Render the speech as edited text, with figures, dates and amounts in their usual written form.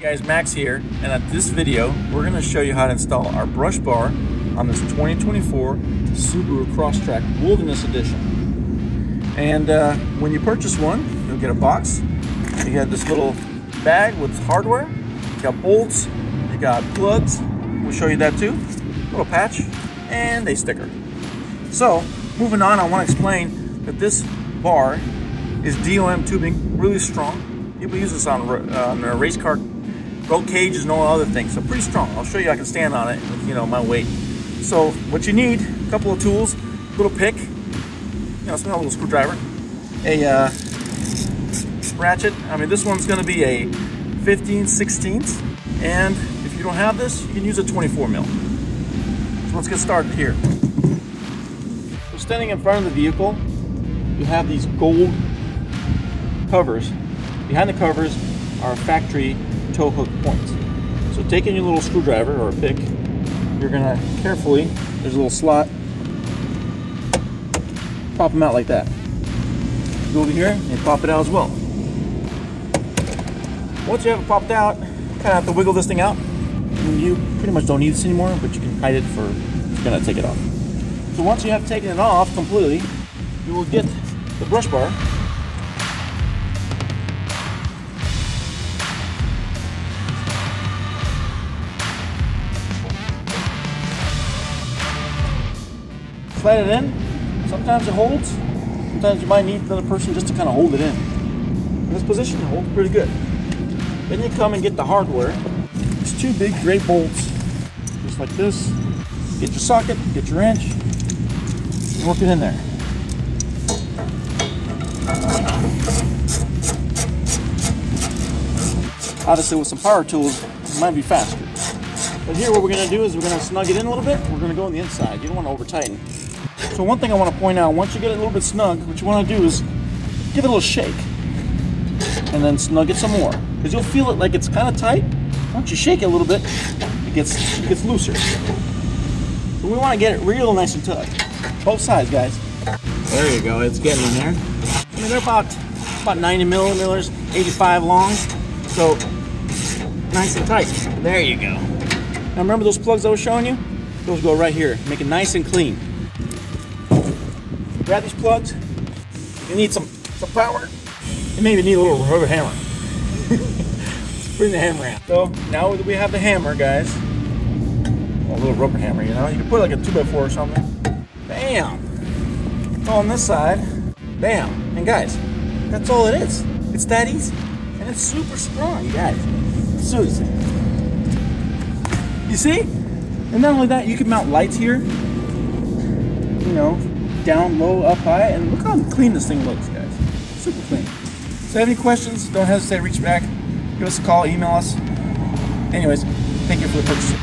Hey guys, Max here, and at this video we're going to show you how to install our brush bar on this 2024 Subaru Crosstrek Wilderness Edition. And when you purchase one, you'll get a box. You get this little bag with hardware. You got bolts, you got plugs, we'll show you that too, a little patch, and a sticker. So moving on, I want to explain that this bar is DOM tubing, really strong. People use this on a race car, road cages and all other things, so pretty strong. I'll show you I can stand on it with, you know, my weight. So what you need, a couple of tools, a little pick, you know, a little screwdriver, a ratchet. I mean, this one's going to be a 15/16, and if you don't have this, you can use a 24 mil. So let's get started here. So standing in front of the vehicle, you have these gold covers. Behind the covers are factory tow hook points. So taking your little screwdriver or a pick, you're gonna carefully, there's a little slot, pop them out like that. Go over here and pop it out as well. Once you have it popped out, kind of have to wiggle this thing out. You pretty much don't need this anymore, but you can hide it for, you're gonna take it off. So once you have taken it off completely, you will get the brush bar. Slide it in. Sometimes it holds. Sometimes you might need another person just to kind of hold it in. In this position, it holds pretty good. Then you come and get the hardware. There's two big gray bolts, just like this. Get your socket, get your wrench, and work it in there. Obviously, with some power tools, it might be faster. But here, what we're going to do is we're going to snug it in a little bit. We're going to go on the inside. You don't want to over tighten. So one thing I want to point out, once you get it a little bit snug, what you want to do is give it a little shake and then snug it some more, because you'll feel it like it's kind of tight. Once you shake it a little bit, it gets looser. So we want to get it real nice and tight. Both sides, guys. There you go. It's getting in there. I mean, they're about 90 millimeters, 85 long. So nice and tight. There you go. Now remember those plugs I was showing you? Those go right here. Make it nice and clean. Grab these plugs. You need some power. You maybe need a little rubber hammer. Bring the hammer out. So now that we have the hammer, guys, a little rubber hammer, you know, you can put like a 2x4 or something. Bam! It's all on this side. Bam! And guys, that's all it is. It's that easy. And it's super strong, you guys. It's so easy. You see? And not only that, you can mount lights here. You know, down, low, up, high, and look how clean this thing looks, guys. Super clean. So if you have any questions, don't hesitate to reach back. Give us a call, email us. Anyways, thank you for the purchase.